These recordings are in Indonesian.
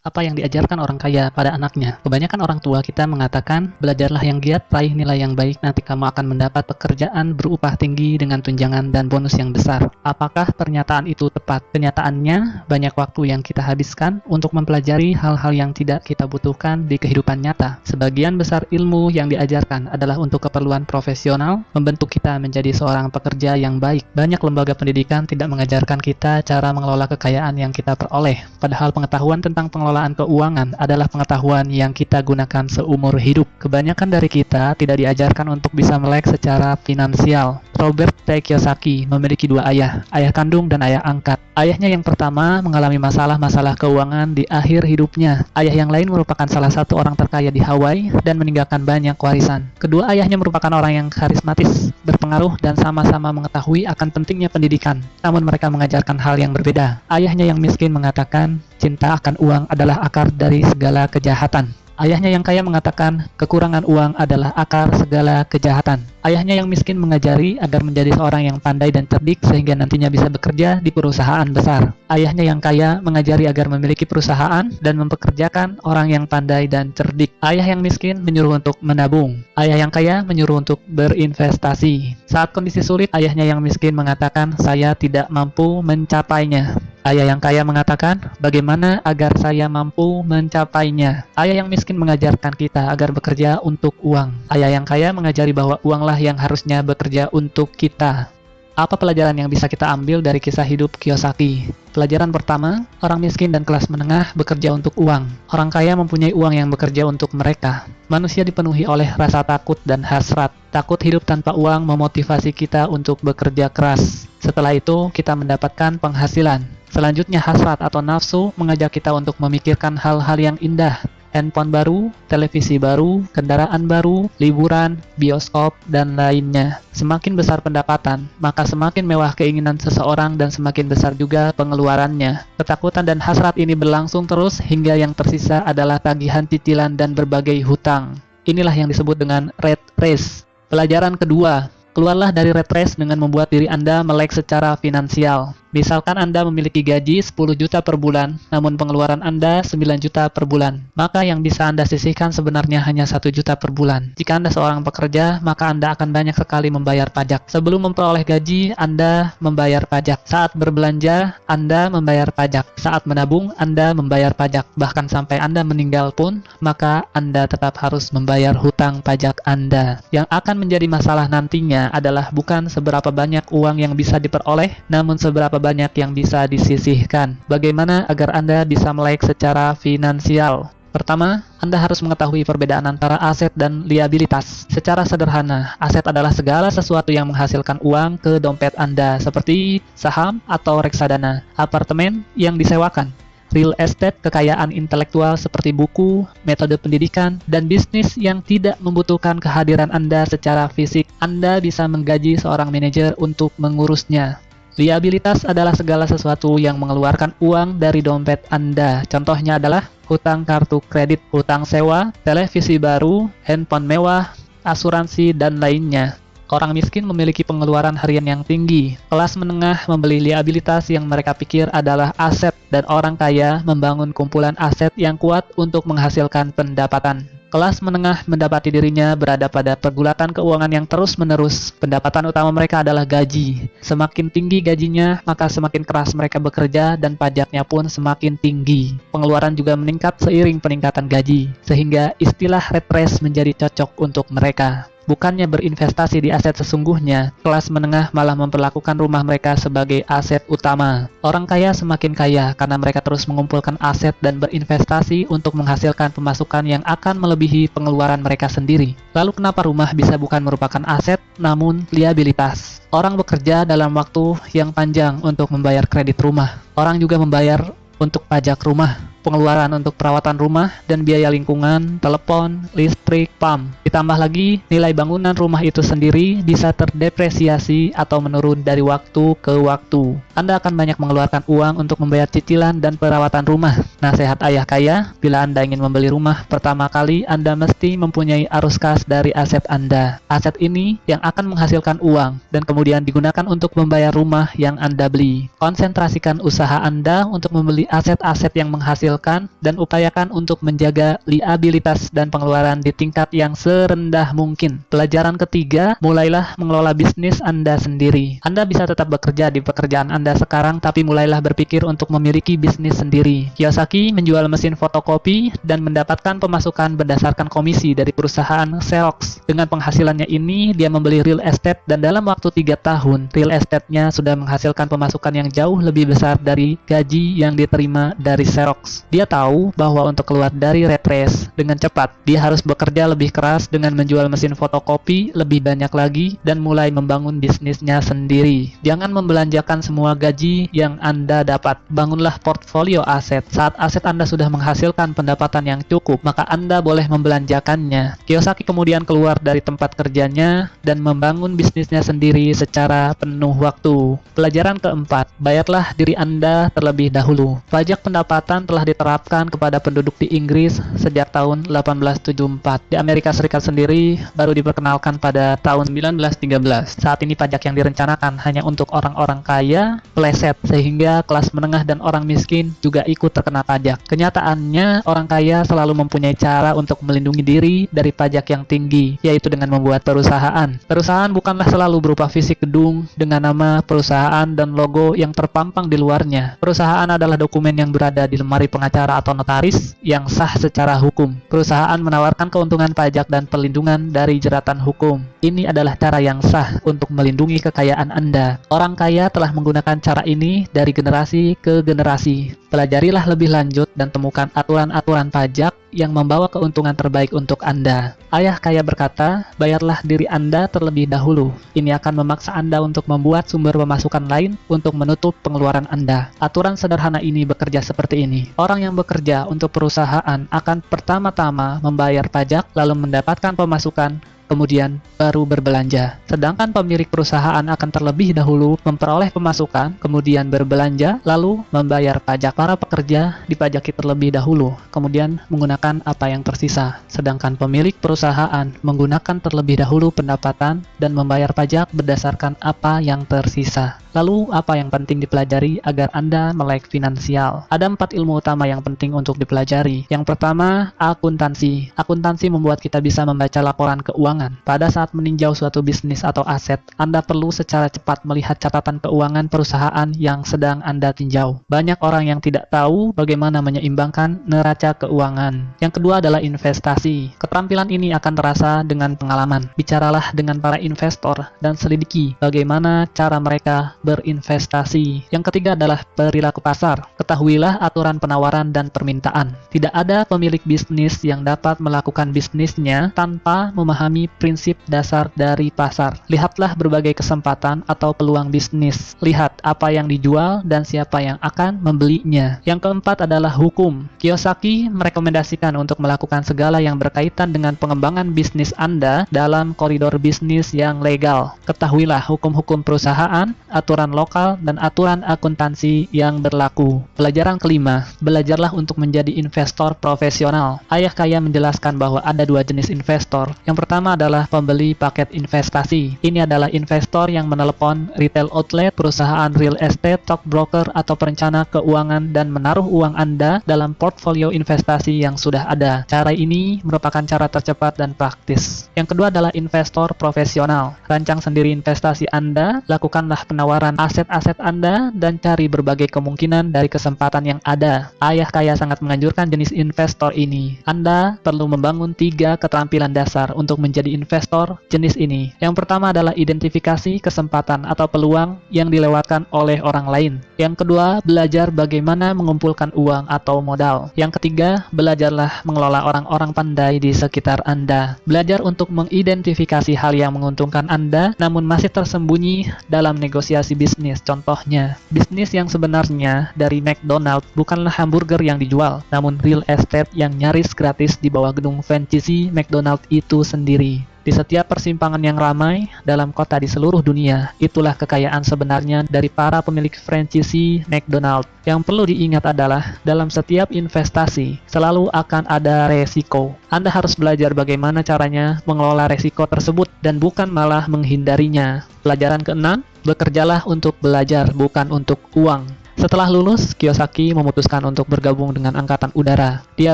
Apa yang diajarkan orang kaya pada anaknya? Kebanyakan orang tua kita mengatakan, belajarlah yang giat, raih nilai yang baik, nanti kamu akan mendapat pekerjaan berupah tinggi dengan tunjangan dan bonus yang besar. Apakah pernyataan itu tepat? Kenyataannya, banyak waktu yang kita habiskan untuk mempelajari hal-hal yang tidak kita butuhkan di kehidupan nyata. Sebagian besar ilmu yang diajarkan adalah untuk keperluan profesional, membentuk kita menjadi seorang pekerja yang baik. Banyak lembaga pendidikan tidak mengajarkan kita cara mengelola kekayaan yang kita peroleh. Padahal pengetahuan tentang pengelolaan keuangan adalah pengetahuan yang kita gunakan seumur hidup. Kebanyakan dari kita tidak diajarkan untuk bisa melek secara finansial. Robert T. Kiyosaki memiliki dua ayah kandung dan ayah angkat. Ayahnya yang pertama mengalami masalah-masalah keuangan di akhir hidupnya. Ayah yang lain merupakan salah satu orang terkaya di Hawaii dan meninggalkan banyak warisan. Kedua ayahnya merupakan orang yang karismatis, berpengaruh, dan sama-sama mengetahui akan pentingnya pendidikan. Namun mereka mengajarkan hal yang berbeda. Ayahnya yang miskin mengatakan, cinta akan uang adalah akar dari segala kejahatan. Ayahnya yang kaya mengatakan, kekurangan uang adalah akar segala kejahatan. Ayahnya yang miskin mengajari agar menjadi seorang yang pandai dan cerdik sehingga nantinya bisa bekerja di perusahaan besar. Ayahnya yang kaya mengajari agar memiliki perusahaan dan mempekerjakan orang yang pandai dan cerdik. Ayah yang miskin menyuruh untuk menabung. Ayah yang kaya menyuruh untuk berinvestasi. Saat kondisi sulit, ayahnya yang miskin mengatakan, saya tidak mampu mencapainya. Ayah yang kaya mengatakan, bagaimana agar saya mampu mencapainya? Ayah yang miskin mengajarkan kita agar bekerja untuk uang. Ayah yang kaya mengajari bahwa uanglah yang harusnya bekerja untuk kita. Apa pelajaran yang bisa kita ambil dari kisah hidup Kiyosaki? Pelajaran pertama, orang miskin dan kelas menengah bekerja untuk uang. Orang kaya mempunyai uang yang bekerja untuk mereka. Manusia dipenuhi oleh rasa takut dan hasrat. Takut hidup tanpa uang memotivasi kita untuk bekerja keras. Setelah itu, kita mendapatkan penghasilan. Selanjutnya, hasrat atau nafsu mengajak kita untuk memikirkan hal-hal yang indah. Handphone baru, televisi baru, kendaraan baru, liburan, bioskop, dan lainnya. Semakin besar pendapatan, maka semakin mewah keinginan seseorang dan semakin besar juga pengeluarannya. Ketakutan dan hasrat ini berlangsung terus hingga yang tersisa adalah tagihan cicilan dan berbagai hutang. Inilah yang disebut dengan rat race. Pelajaran kedua, keluarlah dari rat race dengan membuat diri Anda melek secara finansial. Misalkan Anda memiliki gaji 10 juta per bulan, namun pengeluaran Anda 9 juta per bulan. Maka yang bisa Anda sisihkan sebenarnya hanya 1 juta per bulan. Jika Anda seorang pekerja, maka Anda akan banyak sekali membayar pajak. Sebelum memperoleh gaji, Anda membayar pajak. Saat berbelanja, Anda membayar pajak. Saat menabung, Anda membayar pajak. Bahkan sampai Anda meninggal pun, maka Anda tetap harus membayar hutang pajak Anda. Yang akan menjadi masalah nantinya adalah bukan seberapa banyak uang yang bisa diperoleh, namun seberapa banyak yang bisa disisihkan. Bagaimana agar Anda bisa melek secara finansial? Pertama, Anda harus mengetahui perbedaan antara aset dan liabilitas. Secara sederhana, aset adalah segala sesuatu yang menghasilkan uang ke dompet Anda, seperti saham atau reksadana, apartemen yang disewakan, real estate, kekayaan intelektual seperti buku, metode pendidikan, dan bisnis yang tidak membutuhkan kehadiran Anda secara fisik. Anda bisa menggaji seorang manajer untuk mengurusnya. Liabilitas adalah segala sesuatu yang mengeluarkan uang dari dompet Anda. Contohnya adalah hutang kartu kredit, hutang sewa, televisi baru, handphone mewah, asuransi, dan lainnya. Orang miskin memiliki pengeluaran harian yang tinggi. Kelas menengah membeli liabilitas yang mereka pikir adalah aset, dan orang kaya membangun kumpulan aset yang kuat untuk menghasilkan pendapatan. Kelas menengah mendapati dirinya berada pada pergulatan keuangan yang terus-menerus. Pendapatan utama mereka adalah gaji. Semakin tinggi gajinya, maka semakin keras mereka bekerja dan pajaknya pun semakin tinggi. Pengeluaran juga meningkat seiring peningkatan gaji, sehingga istilah rat race menjadi cocok untuk mereka. Bukannya berinvestasi di aset sesungguhnya, kelas menengah malah memperlakukan rumah mereka sebagai aset utama. Orang kaya semakin kaya karena mereka terus mengumpulkan aset dan berinvestasi untuk menghasilkan pemasukan yang akan melebihi pengeluaran mereka sendiri. Lalu kenapa rumah bisa bukan merupakan aset, namun liabilitas? Orang bekerja dalam waktu yang panjang untuk membayar kredit rumah. Orang juga membayar untuk pajak rumah, pengeluaran untuk perawatan rumah, dan biaya lingkungan, telepon, listrik, PAM. Ditambah lagi, nilai bangunan rumah itu sendiri bisa terdepresiasi atau menurun dari waktu ke waktu. Anda akan banyak mengeluarkan uang untuk membayar cicilan dan perawatan rumah. Nasihat ayah kaya, bila Anda ingin membeli rumah, pertama kali Anda mesti mempunyai arus kas dari aset Anda. Aset ini yang akan menghasilkan uang dan kemudian digunakan untuk membayar rumah yang Anda beli. Konsentrasikan usaha Anda untuk membeli aset-aset yang menghasilkan dan upayakan untuk menjaga liabilitas dan pengeluaran di tingkat yang serendah mungkin. Pelajaran ketiga, mulailah mengelola bisnis Anda sendiri. Anda bisa tetap bekerja di pekerjaan Anda sekarang, tapi mulailah berpikir untuk memiliki bisnis sendiri. Kiyosaki menjual mesin fotokopi dan mendapatkan pemasukan berdasarkan komisi dari perusahaan Xerox. Dengan penghasilannya ini, dia membeli real estate dan dalam waktu 3 tahun, real estate-nya sudah menghasilkan pemasukan yang jauh lebih besar dari gaji yang diterima dari Xerox. Dia tahu bahwa untuk keluar dari rat race dengan cepat, dia harus bekerja lebih keras dengan menjual mesin fotokopi lebih banyak lagi dan mulai membangun bisnisnya sendiri. Jangan membelanjakan semua gaji yang Anda dapat. Bangunlah portfolio aset. Saat aset Anda sudah menghasilkan pendapatan yang cukup, maka Anda boleh membelanjakannya. Kiyosaki kemudian keluar dari tempat kerjanya dan membangun bisnisnya sendiri secara penuh waktu. Pelajaran keempat, bayarlah diri Anda terlebih dahulu. Pajak pendapatan telah diterapkan kepada penduduk di Inggris sejak tahun 1874. Di Amerika Serikat sendiri baru diperkenalkan pada tahun 1913. Saat ini pajak yang direncanakan hanya untuk orang-orang kaya, peleset, sehingga kelas menengah dan orang miskin juga ikut terkena pajak. Kenyataannya, orang kaya selalu mempunyai cara untuk melindungi diri dari pajak yang tinggi, yaitu dengan membuat perusahaan. Perusahaan bukanlah selalu berupa fisik gedung dengan nama perusahaan dan logo yang terpampang di luarnya. Perusahaan adalah dokumen yang berada di lemari pengacara atau notaris yang sah secara hukum. Perusahaan menawarkan keuntungan pajak dan perlindungan dari jeratan hukum. Ini adalah cara yang sah untuk melindungi kekayaan Anda. Orang kaya telah menggunakan cara ini dari generasi ke generasi. Pelajarilah lebih lanjut dan temukan aturan-aturan pajak yang membawa keuntungan terbaik untuk Anda. Ayah kaya berkata, bayarlah diri Anda terlebih dahulu. Ini akan memaksa Anda untuk membuat sumber pemasukan lain untuk menutup pengeluaran Anda. Aturan sederhana ini bekerja seperti ini. Orang yang bekerja untuk perusahaan akan pertama-tama membayar pajak, lalu mendapatkan pemasukan, kemudian baru berbelanja. Sedangkan pemilik perusahaan akan terlebih dahulu memperoleh pemasukan, kemudian berbelanja, lalu membayar pajak. Para pekerja dipajaki terlebih dahulu, kemudian menggunakan apa yang tersisa. Sedangkan pemilik perusahaan menggunakan terlebih dahulu pendapatan dan membayar pajak berdasarkan apa yang tersisa. Lalu, apa yang penting dipelajari agar Anda melek finansial? Ada 4 ilmu utama yang penting untuk dipelajari. Yang pertama, akuntansi. Akuntansi membuat kita bisa membaca laporan keuangan. Pada saat meninjau suatu bisnis atau aset, Anda perlu secara cepat melihat catatan keuangan perusahaan yang sedang Anda tinjau. Banyak orang yang tidak tahu bagaimana menyeimbangkan neraca keuangan. Yang kedua adalah investasi. Keterampilan ini akan terasa dengan pengalaman. Bicaralah dengan para investor dan selidiki bagaimana cara mereka berinvestasi. Yang ketiga adalah perilaku pasar. Ketahuilah aturan penawaran dan permintaan. Tidak ada pemilik bisnis yang dapat melakukan bisnisnya tanpa memahami prinsip dasar dari pasar. Lihatlah berbagai kesempatan atau peluang bisnis. Lihat apa yang dijual dan siapa yang akan membelinya. Yang keempat adalah hukum. Kiyosaki merekomendasikan untuk melakukan segala yang berkaitan dengan pengembangan bisnis Anda dalam koridor bisnis yang legal. Ketahuilah hukum-hukum perusahaan, aturan lokal, dan aturan akuntansi yang berlaku. Pelajaran kelima, belajarlah untuk menjadi investor profesional. Ayah kaya menjelaskan bahwa ada 2 jenis investor. Yang pertama adalah pembeli paket investasi. Ini adalah investor yang menelepon retail outlet, perusahaan real estate, stockbroker, atau perencana keuangan dan menaruh uang Anda dalam portfolio investasi yang sudah ada. Cara ini merupakan cara tercepat dan praktis. Yang kedua adalah investor profesional. Rancang sendiri investasi Anda, lakukanlah penawaran aset-aset Anda, dan cari berbagai kemungkinan dari kesempatan yang ada. Ayah kaya sangat menganjurkan jenis investor ini. Anda perlu membangun 3 keterampilan dasar untuk menjadi menjadi investor jenis ini. Yang pertama adalah identifikasi kesempatan atau peluang yang dilewatkan oleh orang lain. Yang kedua, belajar bagaimana mengumpulkan uang atau modal. Yang ketiga, belajarlah mengelola orang-orang pandai di sekitar Anda. Belajar untuk mengidentifikasi hal yang menguntungkan Anda, namun masih tersembunyi dalam negosiasi bisnis. Contohnya, bisnis yang sebenarnya dari McDonald bukanlah hamburger yang dijual, namun real estate yang nyaris gratis di bawah gedung franchise McDonald itu sendiri. Di setiap persimpangan yang ramai dalam kota di seluruh dunia, itulah kekayaan sebenarnya dari para pemilik franchise McDonald. Yang perlu diingat adalah, dalam setiap investasi, selalu akan ada resiko. Anda harus belajar bagaimana caranya mengelola resiko tersebut, dan bukan malah menghindarinya. Pelajaran keenam, bekerjalah untuk belajar, bukan untuk uang. Setelah lulus, Kiyosaki memutuskan untuk bergabung dengan Angkatan Udara. Dia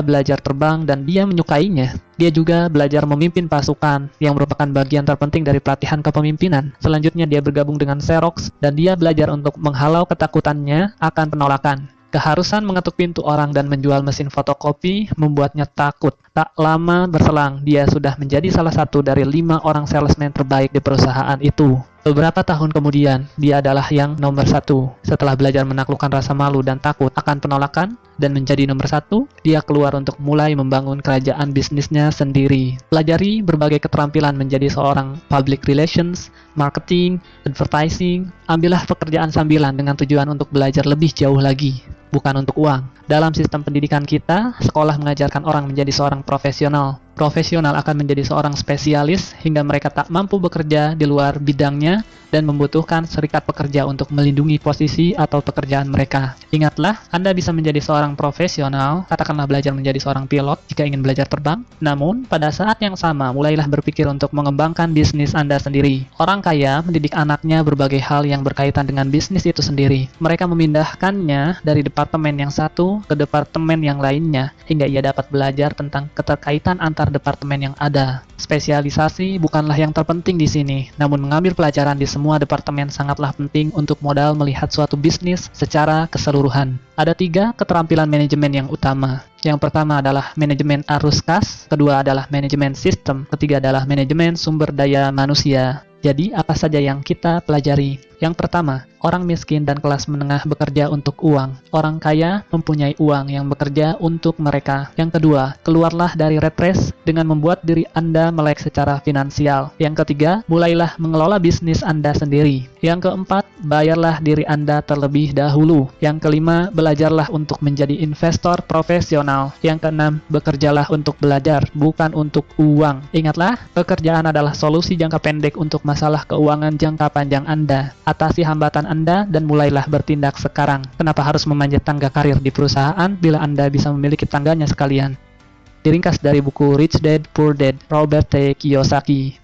belajar terbang dan dia menyukainya. Dia juga belajar memimpin pasukan, yang merupakan bagian terpenting dari pelatihan kepemimpinan. Selanjutnya dia bergabung dengan Xerox, dan dia belajar untuk menghalau ketakutannya akan penolakan. Keharusan mengetuk pintu orang dan menjual mesin fotokopi membuatnya takut. Tak lama berselang, dia sudah menjadi salah satu dari 5 orang salesman terbaik di perusahaan itu. Beberapa tahun kemudian, dia adalah yang nomor 1. Setelah belajar menaklukkan rasa malu dan takut akan penolakan, dan menjadi nomor 1, dia keluar untuk mulai membangun kerajaan bisnisnya sendiri. Pelajari berbagai keterampilan menjadi seorang public relations, marketing, advertising. Ambillah pekerjaan sambilan dengan tujuan untuk belajar lebih jauh lagi, bukan untuk uang. Dalam sistem pendidikan kita, sekolah mengajarkan orang menjadi seorang profesional. Profesional akan menjadi seorang spesialis hingga mereka tak mampu bekerja di luar bidangnya dan membutuhkan serikat pekerja untuk melindungi posisi atau pekerjaan mereka. Ingatlah, Anda bisa menjadi seorang profesional, katakanlah belajar menjadi seorang pilot jika ingin belajar terbang. Namun, pada saat yang sama, mulailah berpikir untuk mengembangkan bisnis Anda sendiri. Orang kaya mendidik anaknya berbagai hal yang berkaitan dengan bisnis itu sendiri. Mereka memindahkannya dari departemen yang satu ke departemen yang lainnya, hingga ia dapat belajar tentang keterkaitan antar departemen yang ada. Spesialisasi bukanlah yang terpenting di sini, namun mengambil pelajaran di semua departemen sangatlah penting untuk modal melihat suatu bisnis secara keseluruhan. Ada 3 keterampilan manajemen yang utama. Yang pertama adalah manajemen arus kas, kedua adalah manajemen sistem, ketiga adalah manajemen sumber daya manusia. Jadi, apa saja yang kita pelajari? Yang pertama, orang miskin dan kelas menengah bekerja untuk uang. Orang kaya mempunyai uang yang bekerja untuk mereka. Yang kedua, keluarlah dari rat race dengan membuat diri Anda melek secara finansial. Yang ketiga, mulailah mengelola bisnis Anda sendiri. Yang keempat, bayarlah diri Anda terlebih dahulu. Yang kelima, belajarlah untuk menjadi investor profesional. Yang keenam, bekerjalah untuk belajar, bukan untuk uang. Ingatlah, pekerjaan adalah solusi jangka pendek untuk masalah keuangan jangka panjang Anda. Atasi hambatan Anda dan mulailah bertindak sekarang. Kenapa harus memanjat tangga karir di perusahaan bila Anda bisa memiliki tangganya sekalian? Diringkas dari buku Rich Dad Poor Dad, Robert T. Kiyosaki.